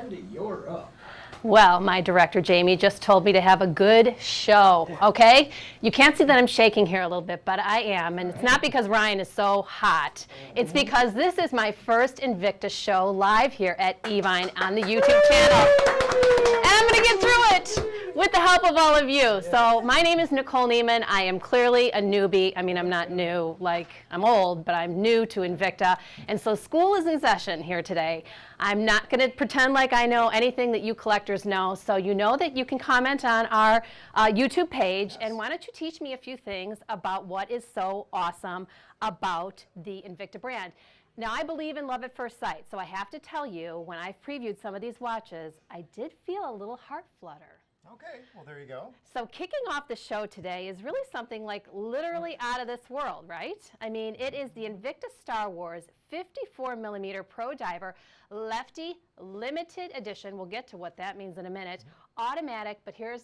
Randy, you're up. Well, my director, Jamie, just told me to have a good show, okay? You can't see that I'm shaking here a little bit, but I am, and it's not because Ryan is so hot. It's because this is my first Invicta show live here at Evine on the YouTube channel. And I'm going to get through it with the help of all of you. So my name is Nicole Neiman. I am clearly a newbie. I mean, I'm not new, like I'm old, but I'm new to Invicta. And so school is in session here today. I'm not going to pretend like I know anything that you collectors know. So you know that you can comment on our YouTube page. And why don't you teach me a few things about what is so awesome about the Invicta brand. Now, I believe in love at first sight. So I have to tell you, when I've previewed some of these watches, I did feel a little heart flutter. Okay, well, there you go. So kicking off the show today is really something like literally out of this world, right? I mean, it is the Invicta Star Wars 54mm Pro Diver Lefty Limited Edition. We'll get to what that means in a minute. Automatic, but here's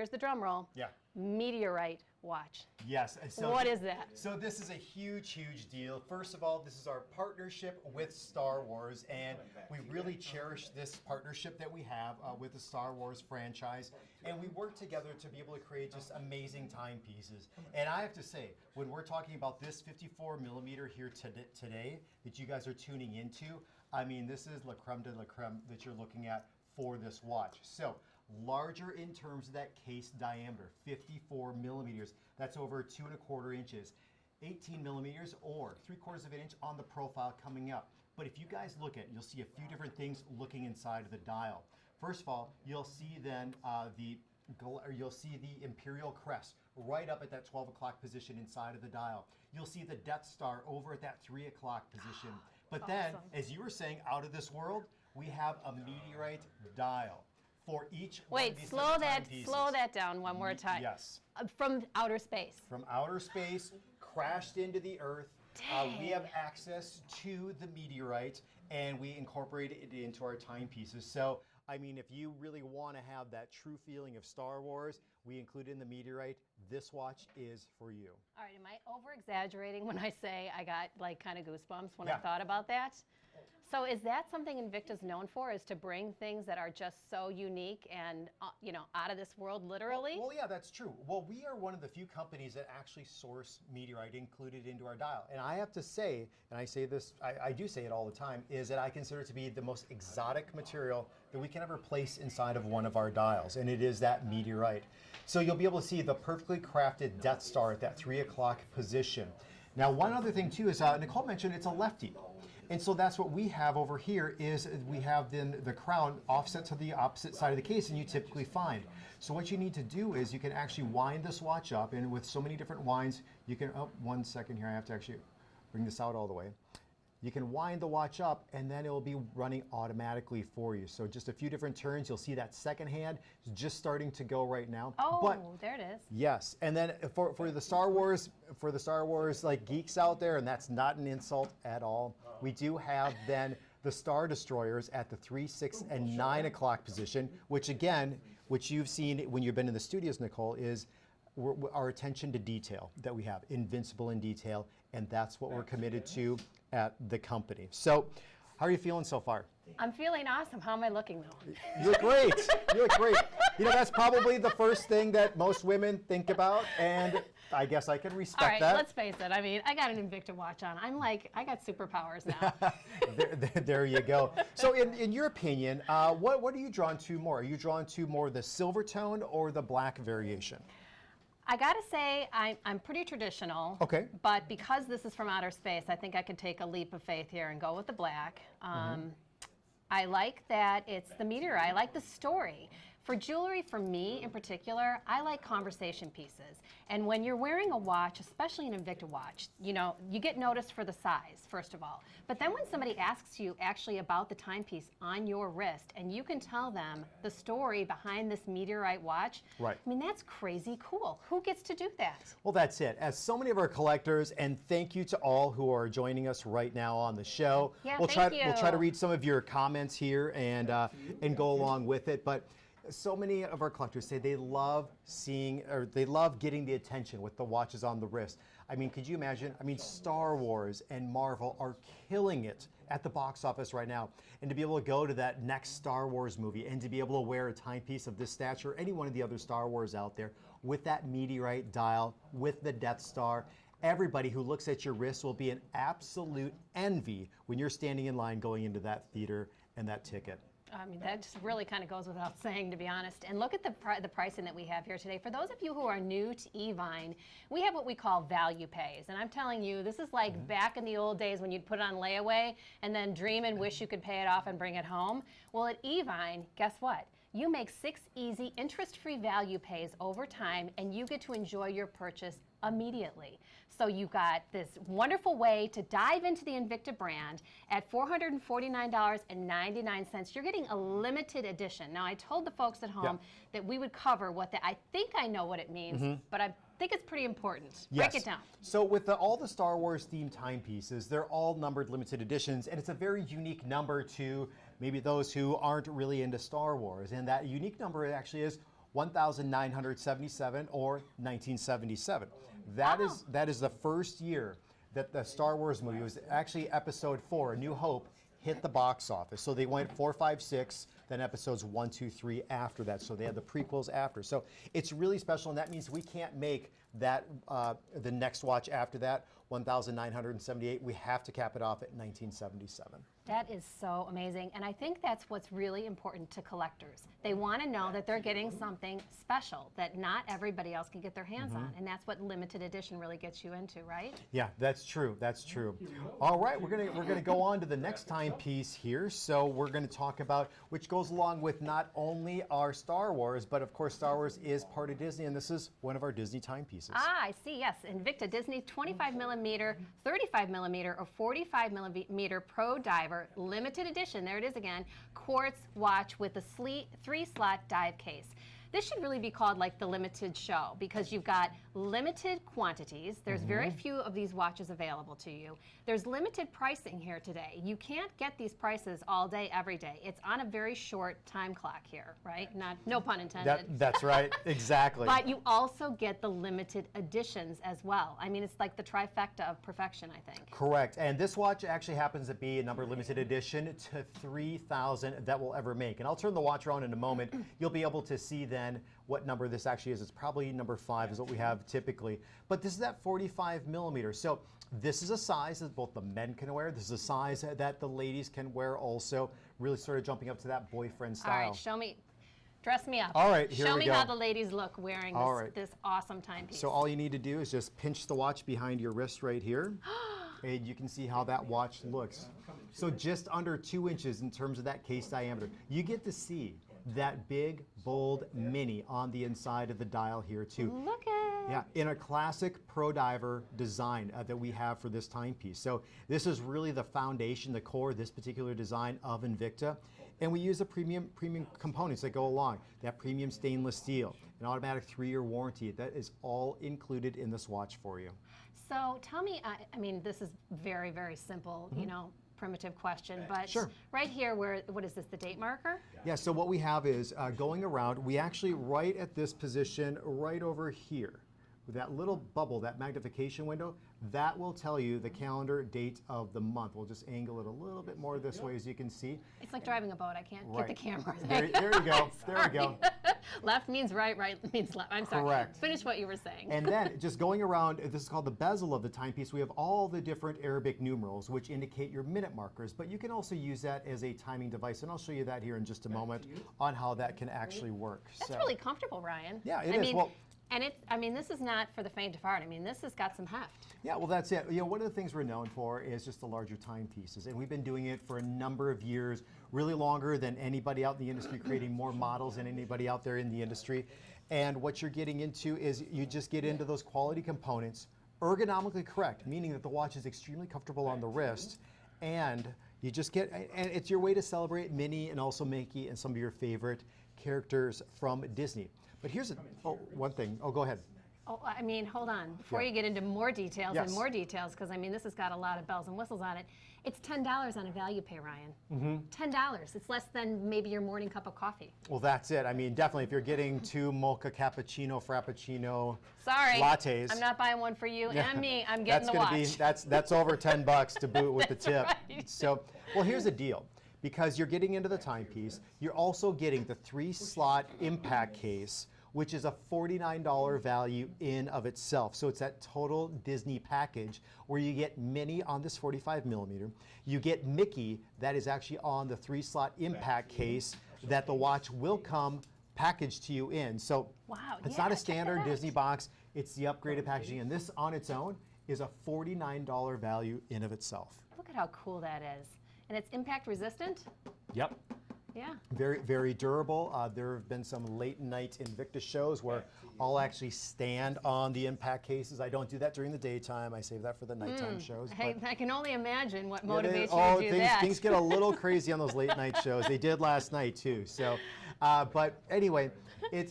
the drum roll. Yeah. Meteorite watch. Yes. So what is that? So this is a huge, huge deal. First of all, this is our partnership with Star Wars, and we really cherish this partnership that we have with the Star Wars franchise. And we work together to be able to create just amazing timepieces. And I have to say, when we're talking about this 54mm here today that you guys are tuning into, I mean, this is la creme de la creme that you're looking at for this watch. So larger in terms of that case diameter, 54mm. That's over 2¼ inches. 18mm or 3/4 of an inch on the profile coming up. But if you guys look at it, you'll see a few different things looking inside of the dial. First of all, you'll see then you'll see the Imperial crest right up at that 12 o'clock position inside of the dial. You'll see the Death Star over at that 3 o'clock position. But then, as you were saying, out of this world, we have a meteorite dial for each one of these slow that down one more time. Yes. From outer space. From outer space, crashed into the Earth. We have access to the meteorite, and we incorporate it into our timepieces. So, I mean, if you really want to have that true feeling of Star Wars, we include in the meteorite. This watch is for you. All right, am I over-exaggerating when I say I got like kind of goosebumps when I thought about that? So is that something Invicta's known for, is to bring things that are just so unique and, you know, out of this world, literally? Well, yeah, that's true. Well, we are one of the few companies that actually source meteorite included into our dial. And I have to say, and I say this, I do say it all the time, is that I consider it to be the most exotic material that we can ever place inside of one of our dials, and it is that meteorite. So you'll be able to see the perfectly crafted Death Star at that 3 o'clock position. Now, one other thing too is Nicole mentioned it's a lefty. And so that's what we have over here is we have then the crown offset to the opposite side of the case, and you typically find. So what you need to do is you can actually wind this watch up, and with so many different winds, you can, oh, 1 second here, I have to actually bring this out all the way. You can wind the watch up, and then it will be running automatically for you. So just a few different turns, you'll see that second hand is just starting to go right now. Oh, but, there it is. Yes, and then for the Star Wars, like geeks out there, and that's not an insult at all. We do have then the Star Destroyers at the 3, 6, and 9 o'clock position, which again, which you've seen when you've been in the studios, Nicole, is our attention to detail that we have, invincible in detail, and that's what we're committed to at the company. So, how are you feeling so far? I'm feeling awesome. How am I looking, though? You look great. You look great. You know, that's probably the first thing that most women think about, and I guess I can respect that. All right, let's face it. I mean, I got an Invicta watch on. I'm like, I got superpowers now. there you go. So in your opinion, what are you drawn to more? Are you drawn to more the silver tone or the black variation? I gotta say, I'm pretty traditional. Okay. But because this is from outer space, I think I could take a leap of faith here and go with the black. I like that it's the meteorite. I like the story. For jewelry, for me in particular, I like conversation pieces. And when you're wearing a watch, especially an Invicta watch, you know, you get noticed for the size, first of all. But then when somebody asks you actually about the timepiece on your wrist, and you can tell them the story behind this meteorite watch, right. I mean, that's crazy cool. Who gets to do that? Well, that's it. As so many of our collectors, and thank you to all who are joining us right now on the show. Yeah, we'll try you. We'll try to read some of your comments here and go along with it. But So many of our collectors say they love seeing, or they love getting the attention with the watches on the wrist. I mean, could you imagine? I mean, Star Wars and Marvel are killing it at the box office right now. And to be able to go to that next Star Wars movie and to be able to wear a timepiece of this stature, any one of the other Star Wars out there, with that meteorite dial, with the Death Star, everybody who looks at your wrist will be an absolute envy when you're standing in line going into that theater and that ticket. I mean, that just really kind of goes without saying, to be honest. And look at the pricing that we have here today. For those of you who are new to Evine, we have what we call value pays. And I'm telling you, this is like back in the old days when you'd put it on layaway and then dream and wish you could pay it off and bring it home. Well, at Evine, guess what? You make 6 easy interest-free value pays over time, and you get to enjoy your purchase immediately. So you've got this wonderful way to dive into the Invicta brand at $449.99. You're getting a limited edition. Now, I told the folks at home that we would cover what I think I know what it means, but I think it's pretty important. Yes. Break it down. So with all the Star Wars themed timepieces, they're all numbered limited editions, and it's a very unique number to maybe those who aren't really into Star Wars. And that unique number actually is 1977 or 1977. That is the first year that the Star Wars movie was actually Episode 4, A New Hope, hit the box office. So they went 4, 5, 6, then episodes 1, 2, 3 after that. So they had the prequels after. So it's really special, and that means we can't make that the next watch after that, 1978. We have to cap it off at 1977. That is so amazing, and I think that's what's really important to collectors. They want to know that they're getting something special that not everybody else can get their hands on, and that's what limited edition really gets you into, right? Yeah, that's true. That's true. All right, we're gonna go on to the next timepiece here. So we're gonna talk about, which goes along with not only our Star Wars, but of course Star Wars is part of Disney, and this is one of our Disney timepieces. Ah, I see. Yes, Invicta Disney 25 millimeter, 35 millimeter, or 45 millimeter Pro Diver. Limited edition, there it is again, quartz watch with a 3-slot dive case. This should really be called like the limited show because you've got limited quantities. There's very few of these watches available to you. There's limited pricing here today. You can't get these prices all day, every day. It's on a very short time clock here, right? No pun intended. That's right, exactly. But you also get the limited editions as well. I mean, it's like the trifecta of perfection, I think. Correct, and this watch actually happens to be a number limited edition to 3,000 that we'll ever make. And I'll turn the watch around in a moment. You'll be able to see then what number this actually is. It's probably number 5 is what we have typically. But this is that 45 millimeter. So this is a size that both the men can wear. This is a size that the ladies can wear also. Really sort of jumping up to that boyfriend style. All right, show me. Dress me up. All right, here we go. Show me how the ladies look wearing this awesome timepiece. So all you need to do is just pinch the watch behind your wrist right here. And you can see how that watch looks. So just under 2 inches in terms of that case diameter. You get to see that big, bold mini on the inside of the dial here too. Look at it. Yeah, in a classic Pro Diver design that we have for this timepiece. So this is really the foundation, the core of this particular design of Invicta. And we use the premium components that go along. That premium stainless steel, an automatic 3-year warranty. That is all included in this watch for you. So tell me, I mean, this is very, very simple, you know, primitive question, but Sure. right here, what is this, the date marker? Yeah, so what we have is going around, we actually right at this position right over here, with that little bubble, that magnification window, that will tell you the calendar date of the month. We'll just angle it a little bit more this way as you can see. It's like driving a boat. I can't get the camera. There you go. There we go. Left means right, right means left. I'm sorry. Correct. Finish what you were saying. And then just going around, this is called the bezel of the timepiece. We have all the different Arabic numerals which indicate your minute markers, but you can also use that as a timing device, and I'll show you that here in just a moment on how that can actually work. That's really comfortable, Ryan. Yeah, it is. Well, and I mean, this is not for the faint of heart. I mean, this has got some heft. Yeah, well, that's it. You know, one of the things we're known for is just the larger timepieces, and we've been doing it for a number of years, really longer than anybody out in the industry, creating more models than anybody out there in the industry. And what you're getting into is you just get into those quality components, ergonomically correct, meaning that the watch is extremely comfortable on the wrist, and you just get, and it's your way to celebrate Minnie and also Mickey and some of your favorite characters from Disney. But here's one thing. Oh, go ahead. Oh, I mean, hold on. Before Yeah. you get into more details Yes. and more details, because I mean, this has got a lot of bells and whistles on it. It's $10 on a value pay, Ryan. $10. It's less than maybe your morning cup of coffee. Well, that's it. I mean, definitely, if you're getting 2 mocha cappuccino, frappuccino Sorry, lattes. I'm not buying one for you and me. I'm That's getting the gonna watch. that's over $10 to boot with the That's tip. right. So, well, here's the deal. Because you're getting into the timepiece, you're also getting the 3-slot impact case, which is a $49 value in of itself. So it's that total Disney package where you get Minnie on this 45mm. You get Mickey that is actually on the 3-slot impact case that the watch will come packaged to you in. So Wow, it's yeah, not a check standard that out. Disney box. It's the upgraded packaging. And this on its own is a $49 value in of itself. Look at how cool that is. And it's impact resistant? Yep. Yeah. Very, very durable. There have been some late night Invicta shows where I'll actually stand on the impact cases. I don't do that during the daytime. I save that for the nighttime shows. Hey, but- I can only imagine what Yeah, motivates oh, you to do that. things get a little crazy on those late night shows. They did last night too. So, but anyway,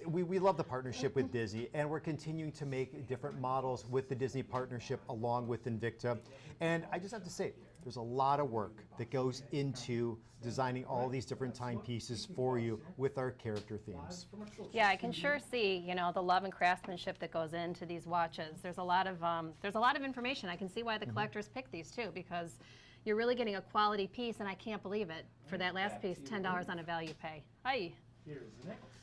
we love the partnership with Disney, and we're continuing to make different models with the Disney partnership along with Invicta. And I just have to say, there's a lot of work that goes into designing all these different timepieces for you with our character themes. Yeah, I can sure see, you know, the love and craftsmanship that goes into these watches. There's a lot of information. I can see why the collectors pick these too, because you're really getting a quality piece, and I can't believe it. For that last piece, $10 on a value pay. Hi.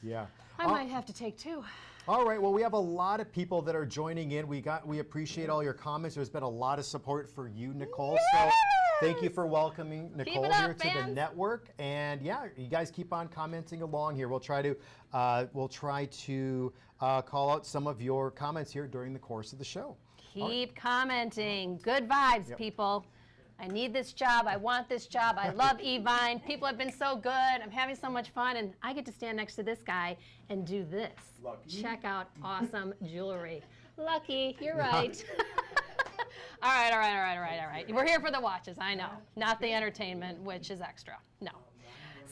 Yeah. I might have to take 2. All right, well, we have a lot of people that are joining in. We appreciate all your comments. There's been a lot of support for you, Nicole. So thank you for welcoming Nicole it up, here to the fans. network. And yeah, you guys keep on commenting along here. We'll try to call out some of your comments here during the course of the show. Keep commenting. Good vibes, people. I need this job. I want this job. I love Evine. People have been so good. I'm having so much fun, and I get to stand next to this guy and do this. Lucky. Check out awesome jewelry. Lucky, you're right. All right. We're here for the watches, I know. Not the entertainment, which is extra. No.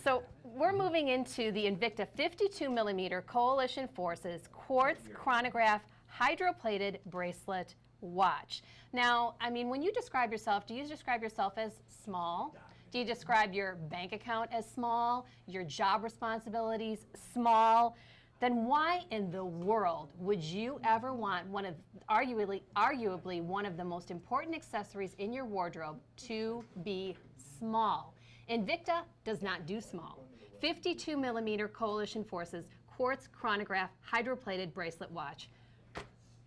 So we're moving into the Invicta 52mm Coalition Forces Quartz Chronograph Hydra Plated Bracelet watch. Now, I mean, when you describe yourself, do you describe yourself as small? Do you describe your bank account as small? Your job responsibilities small? Then why in the world would you ever want one of, arguably one of the most important accessories in your wardrobe to be small? Invicta does not do small. 52mm Coalition Forces Quartz Chronograph Hydra Plated Bracelet watch.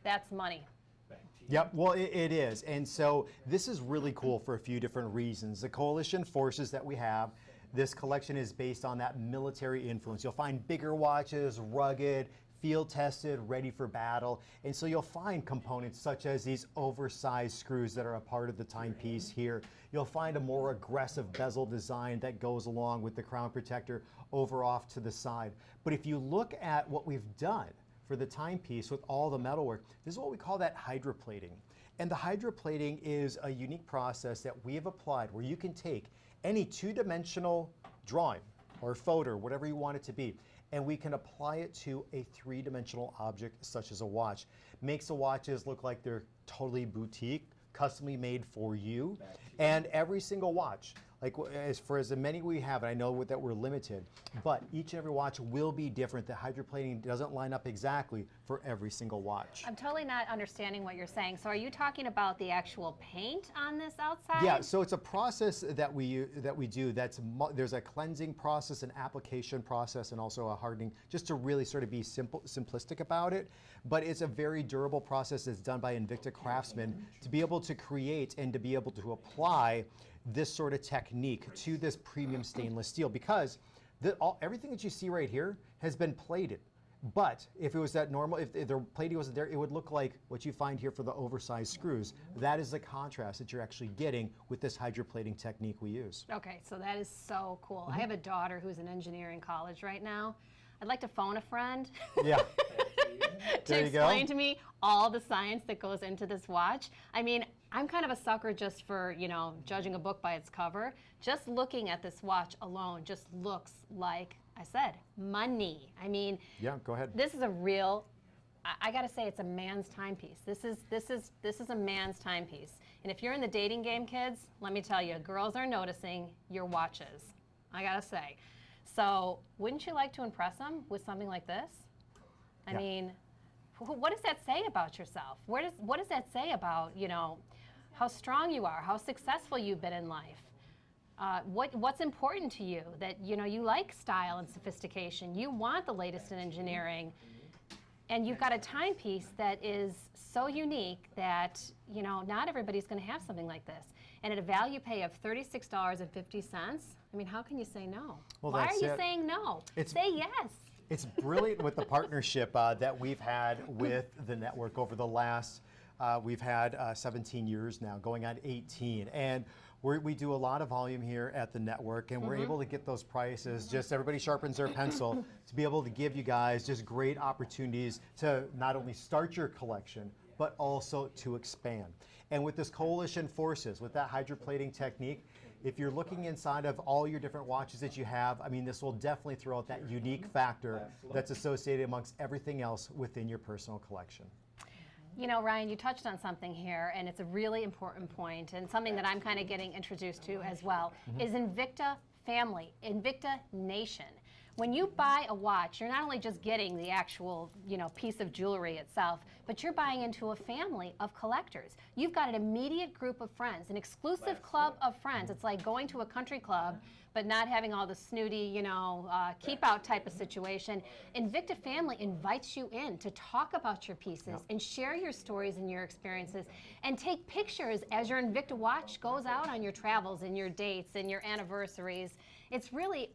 That's money. Yep, well, it is. And so this is really cool for a few different reasons. The coalition forces that we have, this collection is based on that military influence. You'll find bigger watches, rugged, field tested, ready for battle. And so you'll find components such as these oversized screws that are a part of the timepiece here. You'll find a more aggressive bezel design that goes along with the crown protector over off to the side. But if you look at what we've done for the timepiece with all the metalwork, this is what we call that Hydra Plating. And the Hydra Plating is a unique process that we have applied where you can take any 2-dimensional drawing or photo, whatever you want it to be, and we can apply it to a 3-dimensional object such as a watch. Makes the watches look like they're totally boutique, customly made for you. And every single watch, like as many we have, and I know that we're limited, but each and every watch will be different. The Hydra Plating doesn't line up exactly for every single watch. I'm totally not understanding what you're saying. So are you talking about the actual paint on this outside? Yeah, so it's a process that we do. There's a cleansing process, an application process, and also a hardening, just to really sort of be simplistic about it. But it's a very durable process that's done by Invicta craftsmen to be able to create and to be able to apply this sort of technique to this premium stainless steel, because everything that you see right here has been plated. But if it was that normal, if the plating wasn't there, it would look like what you find here for the oversized screws. That is the contrast that you're actually getting with this Hydra Plating technique we use. Okay, so that is so cool. I have a daughter who's in engineering college right now. I'd like to phone a friend. Yeah. to There you go. explain to me all the science that goes into this watch. I mean, I'm kind of a sucker just for, you know, judging a book by its cover. Just looking at this watch alone just looks like, I said, money. I mean, Yeah, go ahead. this is a real I got to say, it's a man's timepiece. This is a man's timepiece. And if you're in the dating game, kids, let me tell you, girls are noticing your watches. I got to say. So wouldn't you like to impress them with something like this? I mean, what does that say about yourself? What does that say about, you know, how strong you are, how successful you've been in life? What's important to you? That, you know, you like style and sophistication. You want the latest in engineering. And you've got a timepiece that is so unique that, you know, not everybody's going to have something like this. And at a value pay of $36.50, I mean, how can you say no? Well, why are you saying no? Say yes. It's brilliant with the partnership that we've had with the network over the last, we've had 17 years now, going on 18. And we do a lot of volume here at the network, and we're able to get those prices, just everybody sharpens their pencil, to be able to give you guys just great opportunities to not only start your collection, but also to expand. And with this coalition forces, with that Hydra Plating technique, if you're looking inside of all your different watches that you have, I mean, this will definitely throw out that unique factor that's associated amongst everything else within your personal collection. You know, Ryan, you touched on something here, and it's a really important point, and something that I'm kind of getting introduced to as well, is Invicta Family, Invicta Nation. When you buy a watch, you're not only just getting the actual, you know, piece of jewelry itself, but you're buying into a family of collectors. You've got an immediate group of friends, an exclusive club of friends. It's like going to a country club, but not having all the snooty, you know, keep out type of situation. Invicta Family invites you in to talk about your pieces and share your stories and your experiences and take pictures as your Invicta watch goes out on your travels and your dates and your anniversaries. It's really,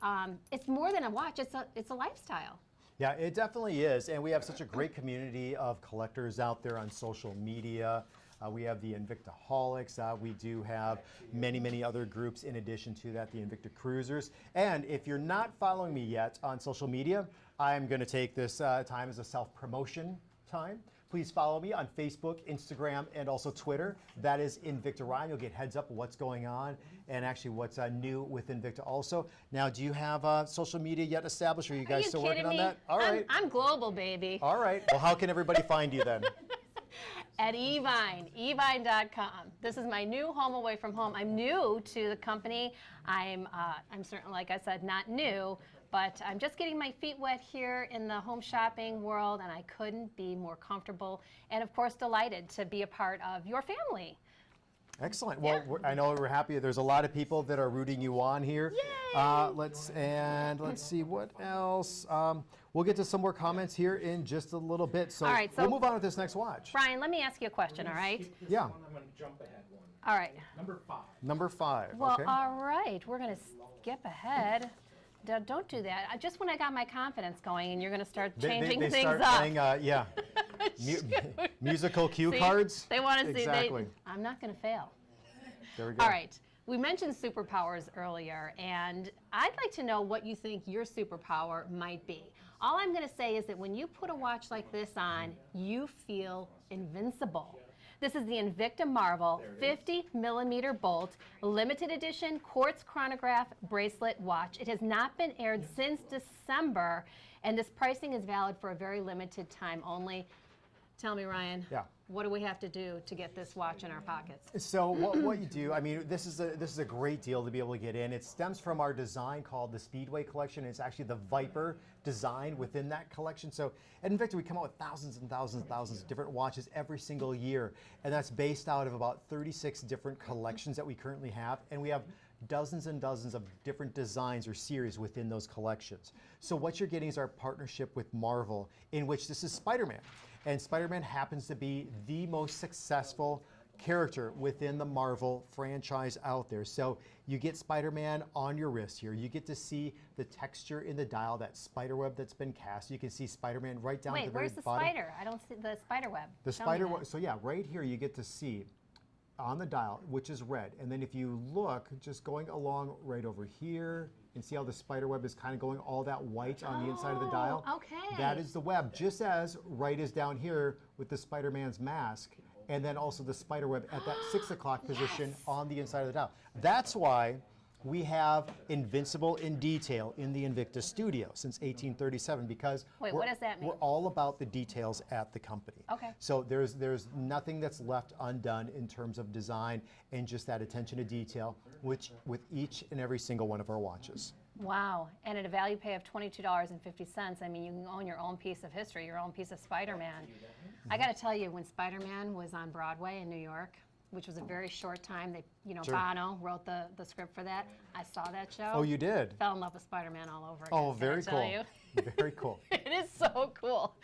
it's more than a watch, it's a lifestyle. Yeah, it definitely is. And we have such a great community of collectors out there on social media. We have the Invictaholics. We do have many, many other groups in addition to that, the Invicta Cruisers. And if you're not following me yet on social media, I'm going to take this time as a self-promotion time. Please follow me on Facebook, Instagram, and also Twitter. That is Invicta Ryan. You'll get heads up of what's going on and actually what's new with Invicta also. Now, do you have social media yet established? Are you guys still working on that? All right. I'm global, baby. All right. Well, how can everybody find you then? At evine.com. This is my new home away from home. I'm new to the company. I'm certainly, like I said, not new, but I'm just getting my feet wet here in the home shopping world, and I couldn't be more comfortable and, of course, delighted to be a part of your family. Excellent. Well, I know we're happy. There's a lot of people that are rooting you on here. Yay! Let's see what else. We'll get to some more comments here in just a little bit. So, all right, so we'll move on with this next watch. Brian, let me ask you a question, all right? Yeah. I'm going to jump ahead one. All right. Number 5. Number 5. Well, okay. all right. We're going to skip ahead. Don't do that. Just when I got my confidence going, and you're going to start changing they things start up. Playing, yeah. Musical cue cards. They want to see. Exactly. I'm not going to fail. There we go. All right. We mentioned superpowers earlier, and I'd like to know what you think your superpower might be. All I'm going to say is that when you put a watch like this on, you feel invincible. This is the Invicta Marvel 50-millimeter bolt, limited edition Quartz Chronograph bracelet watch. It has not been aired since December, and this pricing is valid for a very limited time only. Tell me, Ryan. Yeah. What do we have to do to get this watch in our pockets? So what you do, I mean, this is a great deal to be able to get in. It stems from our design called the Speedway Collection. It's actually the Viper design within that collection. So at Invicta, we come out with thousands and thousands and thousands of different watches every single year. And that's based out of about 36 different collections that we currently have. And we have dozens and dozens of different designs or series within those collections. So what you're getting is our partnership with Marvel, in which this is Spider-Man. And Spider-Man happens to be the most successful character within the Marvel franchise out there. So you get Spider-Man on your wrist here. You get to see the texture in the dial, that spider web that's been cast. You can see Spider-Man right down at the very bottom. Wait, where's the spider? I don't see the spider web. The spider web, so yeah, right here you get to see on the dial, which is red. And then if you look, just going along right over here, and see how the spider web is kind of going all that white on the inside of the dial? Okay. That is the web, just as right is down here with the Spider-Man's mask, and then also the spider web at that 6 o'clock position on the inside of the dial. That's why We have invincible in detail in the Invicta studio since 1837 because Wait, what does that mean? We're all about the details at the company. Okay. So there's nothing that's left undone in terms of design and just that attention to detail, which with each and every single one of our watches. Wow, and at a value pay of $22.50, I mean, you can own your own piece of history, your own piece of Spider-Man. I got to tell you, when Spider-Man was on Broadway in New York, which was a very short time, they, Sure. Bono wrote the script for that. I saw that show. Oh, you did? Fell in love with Spider-Man all over again. Oh, can very I tell cool. you? Very cool. It is so cool.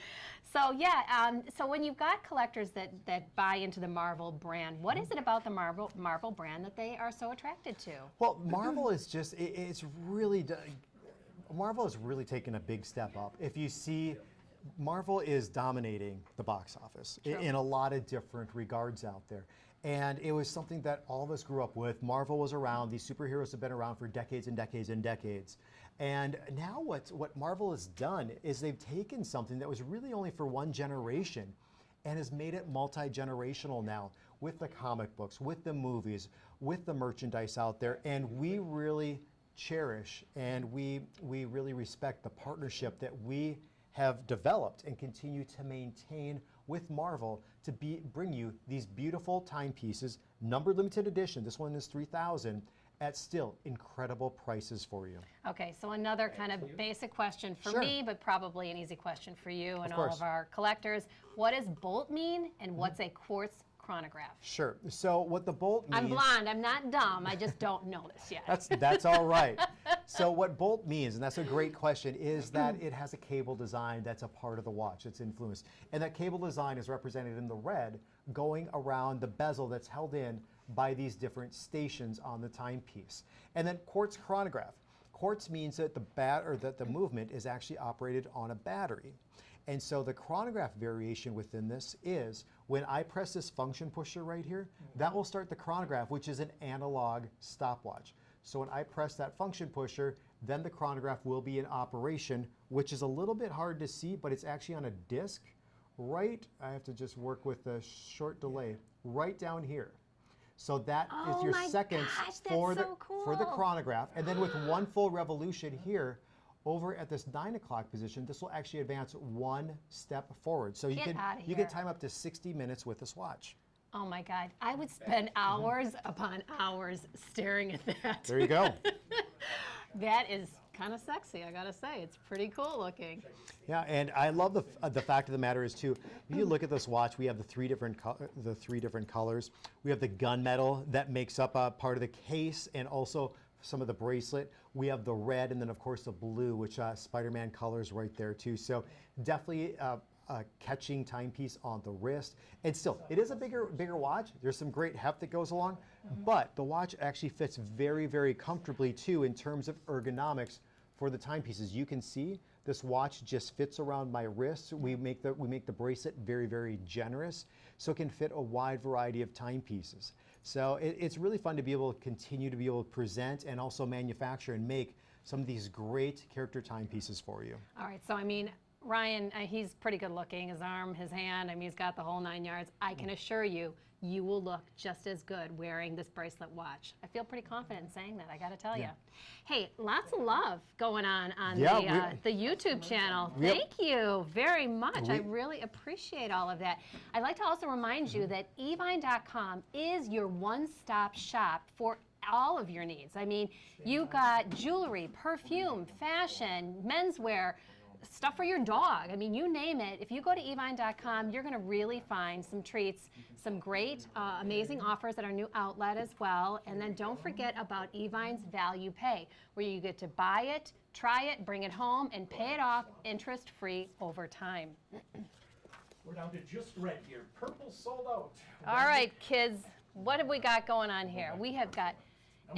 So yeah, so when you've got collectors that buy into the Marvel brand, what is it about the Marvel brand that they are so attracted to? Well, Marvel is just, Marvel has really taken a big step up. If you see, Marvel is dominating the box office in a lot of different regards out there. And it was something that all of us grew up with. Marvel was around. These superheroes have been around for decades and decades and decades. And now what Marvel has done is they've taken something that was really only for one generation and has made it multi-generational now with the comic books, with the movies, with the merchandise out there. And we really cherish and we really respect the partnership that we have developed and continue to maintain with Marvel to bring you these beautiful timepieces, numbered limited edition. This one is 3,000 at still incredible prices for you. Okay, so another kind of basic question for Sure. me, but probably an easy question for you and Of all course. of our collectors. What does bolt mean, and what's a quartz chronograph? Sure. So what the bolt means... I'm blonde, I'm not dumb, I just don't know this yet. That's all right. So what bolt means, and that's a great question, is that it has a cable design that's a part of the watch. It's influenced. And that cable design is represented in the red going around the bezel that's held in by these different stations on the timepiece. And then quartz chronograph. Quartz means that the movement is actually operated on a battery. And so the chronograph variation within this is when I press this function pusher right here, that will start the chronograph, which is an analog stopwatch. So when I press that function pusher, then the chronograph will be in operation, which is a little bit hard to see, but it's actually on a disc right, I have to just work with the short delay, right down here. So that is your seconds for the chronograph. And then with one full revolution here, over at this 9 o'clock position, this will actually advance one step forward. So you can time up to 60 minutes with this watch. Oh my God, I would spend hours upon hours staring at that. There you go. That is kind of sexy, I gotta say. It's pretty cool looking. Yeah, and I love the fact of the matter is too, if you look at this watch, we have the three different colors. We have the gunmetal that makes up part of the case and also some of the bracelet. We have the red and then of course the blue, which Spider-Man colors right there too. So definitely a catching timepiece on the wrist. And still, it is a bigger watch. There's some great heft that goes along, but the watch actually fits very, very comfortably too in terms of ergonomics for the timepieces. You can see this watch just fits around my wrist. We make the bracelet very, very generous, so it can fit a wide variety of timepieces. So it's really fun to be able to continue to be able to present and also manufacture and make some of these great character timepieces for you. All right, so I mean, Ryan, he's pretty good looking, his arm, his hand, I mean, he's got the whole 9 yards. I can assure you, you will look just as good wearing this bracelet watch. I feel pretty confident in saying that, I gotta tell you. Hey, lots of love going on the YouTube channel. Thank you very much. I really appreciate all of that. I'd like to also remind you that evine.com is your one-stop shop for all of your needs. I mean, you've got jewelry, perfume, fashion, menswear, stuff for your dog. I mean, you name it. If you go to evine.com, you're going to really find some treats, some great, amazing offers at our new outlet as well. And then don't forget about Evine's Value Pay, where you get to buy it, try it, bring it home, and pay it off interest-free over time. We're down to just red here. Purple sold out. All right, kids, what have we got going on here? We have got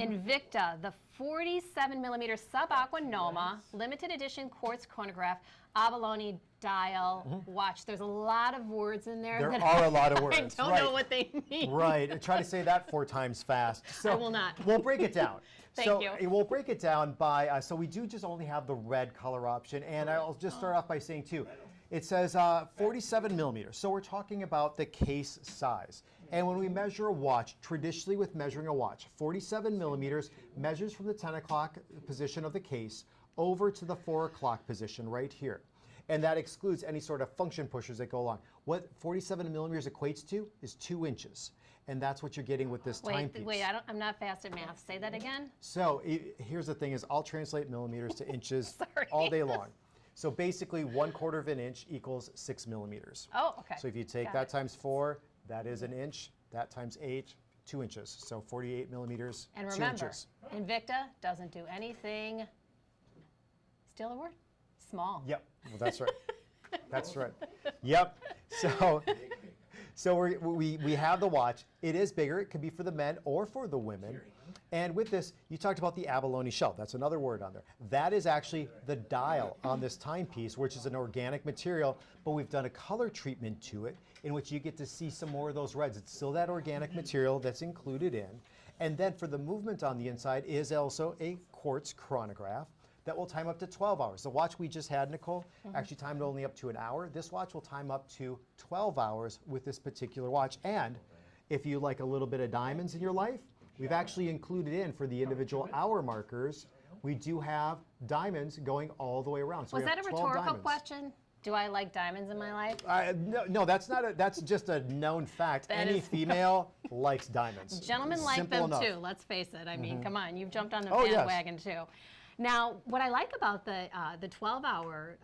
Invicta, the 47mm sub-aqua Noma, limited edition quartz chronograph, abalone dial watch. There's a lot of words in there. There are a lot of words. I don't know what they mean. Right, and try to say that 4 times fast. So I will not. We'll break it down. Thank you. We'll break it down by, so we do just only have the red color option, and I'll just start off by saying too, it says 47mm, so we're talking about the case size. And when we measure a watch, traditionally with measuring a watch, 47 millimeters measures from the 10 o'clock position of the case over to the 4 o'clock position right here. And that excludes any sort of function pushers that go along. What 47 millimeters equates to is 2 inches. And that's what you're getting with this timepiece. Wait, I'm not fast at math. Say that again. So here's the thing is I'll translate millimeters to inches Sorry. all day long. So basically 1/4 of an inch equals 6 millimeters. Oh, okay. So if you take Got that it. times 4, that is an inch. That times 8, 2 inches. So 48 millimeters, And 2 remember, inches. Invicta doesn't do anything, still a word? Small. Yep, well, that's right. That's right. Yep. So we have the watch. It is bigger. It could be for the men or for the women. And with this, you talked about the abalone shell. That's another word on there. That is actually the dial on this timepiece, which is an organic material, but we've done a color treatment to it in which you get to see some more of those reds. It's still that organic material that's included in. And then for the movement on the inside is also a quartz chronograph that will time up to 12 hours. The watch we just had, Nicole, actually timed only up to an hour. This watch will time up to 12 hours with this particular watch. And if you like a little bit of diamonds in your life, we've actually included in for the individual hour markers, we do have diamonds going all the way around. So Was we have that a 12 rhetorical diamonds. question? Do I like diamonds in my life? No, that's not. That's just a known fact. That Any is- female likes diamonds. Gentlemen like Simple them enough. too, let's face it. I mean, come on, you've jumped on the Oh, yes. bandwagon too. Now, what I like about the 12-hour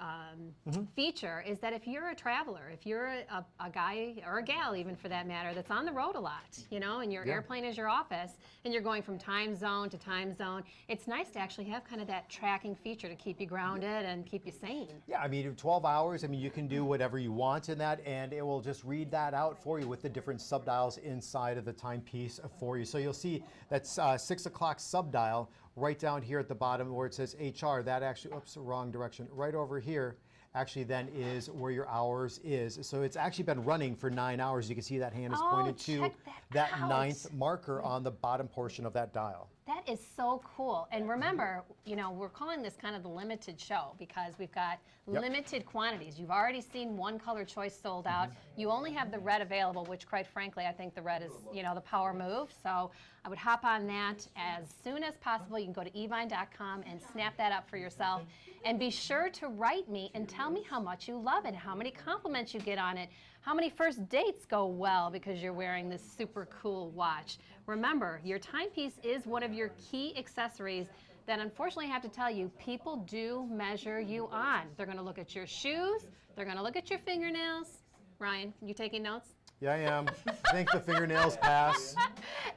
feature is that if you're a traveler, if you're a guy or a gal even for that matter, that's on the road a lot, you know, and your airplane is your office, and you're going from time zone to time zone, it's nice to actually have kind of that tracking feature to keep you grounded and keep you sane. Yeah, I mean, 12 hours, I mean, you can do whatever you want in that, and it will just read that out for you with the different subdials inside of the timepiece for you. So you'll see that's 6 o'clock subdial right down here at the bottom where it says HR. That actually, oops, wrong direction. Right over here actually then is where your hours is. So it's actually been running for 9 hours. You can see that hand is pointed to check that out. 9th marker on the bottom portion of that dial. That is so cool. And remember, you know, we're calling this kind of the limited show because we've got limited quantities. You've already seen one color choice sold out. You only have the red available, which quite frankly, I think the red is, you know, the power move. So I would hop on that as soon as possible. You can go to evine.com and snap that up for yourself. And be sure to write me and tell me how much you love it, how many compliments you get on it, how many first dates go well because you're wearing this super cool watch. Remember, your timepiece is one of your key accessories that unfortunately I have to tell you, people do measure you on. They're gonna look at your shoes, they're gonna look at your fingernails. Ryan, you taking notes? Yeah, I am. I think the fingernails pass.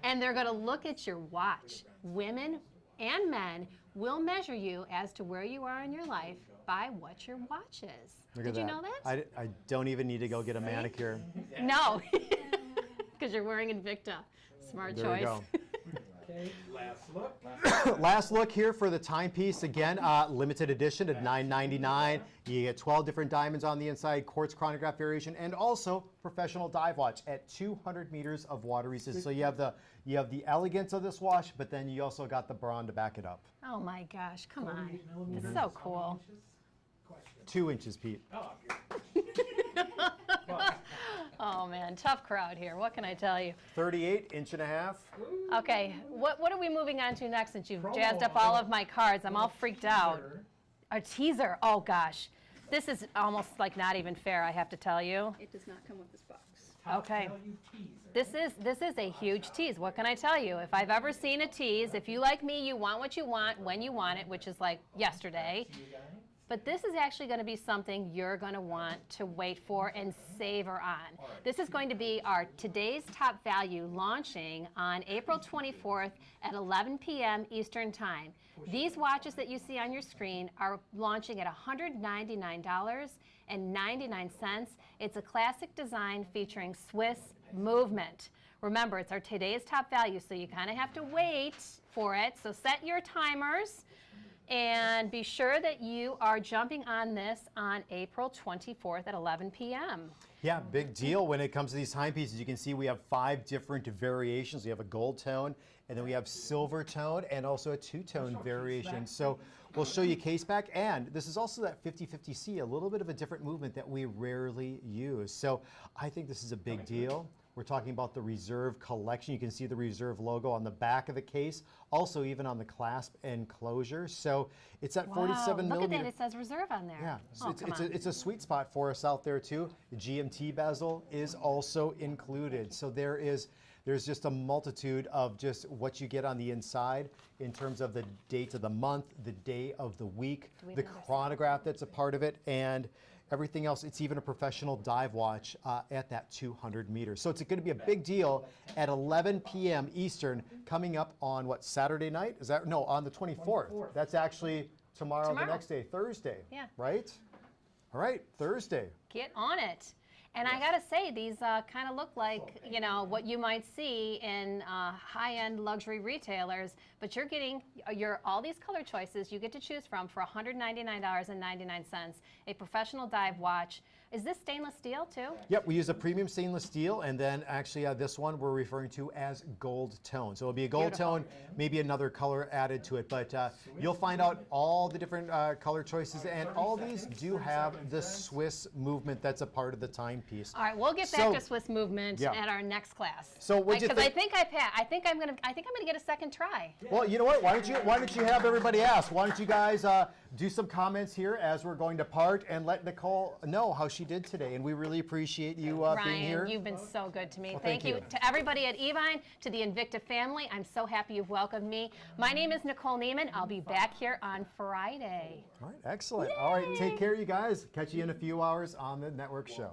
And they're gonna look at your watch. Women and men will measure you as to where you are in your life by what your watch is. Look at Did you know that? I don't even need to go get a manicure. No, because you're wearing Invicta. Smart There choice. we go. Okay, last look. Last look here for the timepiece. Again, limited edition at $9.99. You get 12 different diamonds on the inside, quartz chronograph variation, and also professional dive watch at 200 meters of water resistance. So you have the elegance of this watch, but then you also got the brawn to back it up. Oh my gosh, come on. 48 It's millimeters, so how cool. many inches? Question. 2 inches, Pete. Oh, but, Oh man, tough crowd here. What can I tell you? 38, inch and a half. Okay, what are we moving on to next since you've Promo jazzed up all of my cards? I'm all freaked out. teaser. A teaser, oh gosh. This is almost like not even fair, I have to tell you. It does not come with this box. Top Okay. value teaser. This is a huge tease. What can I tell you? If I've ever seen a tease, if you like me, you want what you want when you want it, which is like yesterday. You guys? But this is actually going to be something you're going to want to wait for and savor on. This is going to be our today's top value launching on April 24th at 11 p.m. Eastern Time. These watches that you see on your screen are launching at $199.99. It's a classic design featuring Swiss movement. Remember, it's our today's top value, so you kind of have to wait for it. So set your timers. And be sure that you are jumping on this on April 24th at 11 p.m. Yeah, big deal when it comes to these timepieces. You can see we have 5 different variations. We have a gold tone, and then we have silver tone, and also a 2-tone variation. So we'll show you case back, and this is also that 50-50C, a little bit of a different movement that we rarely use. So I think this is a big deal. We're talking about the Reserve collection. You can see the Reserve logo on the back of the case, also even on the clasp and closure. So it's at 47 Look millimeter. at that, it says Reserve on there. Yeah, Oh, it's a sweet spot for us out there too. The GMT bezel is also included. So there's just a multitude of just what you get on the inside in terms of the date of the month, the day of the week, the chronograph that's a part of it, and everything else. It's even a professional dive watch at that 200 meters. So it's going to be a big deal at 11 p.m. Eastern coming up on what, Saturday night? Is that, no, on the 24th. That's actually tomorrow, the next day, Thursday. Yeah. Right? All right, Thursday. Get on it. And I gotta say, these kind of look like, you know, what you might see in high-end luxury retailers, but you're getting all these color choices you get to choose from for $199.99. A professional dive watch. Is this stainless steel too? Yep, we use a premium stainless steel, and then actually this one we're referring to as gold tone. So it'll be a gold tone, maybe another color added to it, but you'll find out all the different color choices, and all these do have the Swiss movement that's a part of the timepiece. All right, we'll get back to Swiss movement at our next class. So what do you think? Because I think I'm gonna get a second try. Well, you know what? Why don't you have everybody ask? Why don't you guys do some comments here as we're going to part, and let Nicole know how she did today, and we really appreciate you being here. Ryan, you've been so good to me. Well, thank you to everybody at Evine, to the Invicta family. I'm so happy you've welcomed me. My name is Nicole Neiman. I'll be back here on Friday. All right, excellent. Yay! All right, take care, you guys. Catch you in a few hours on the network show.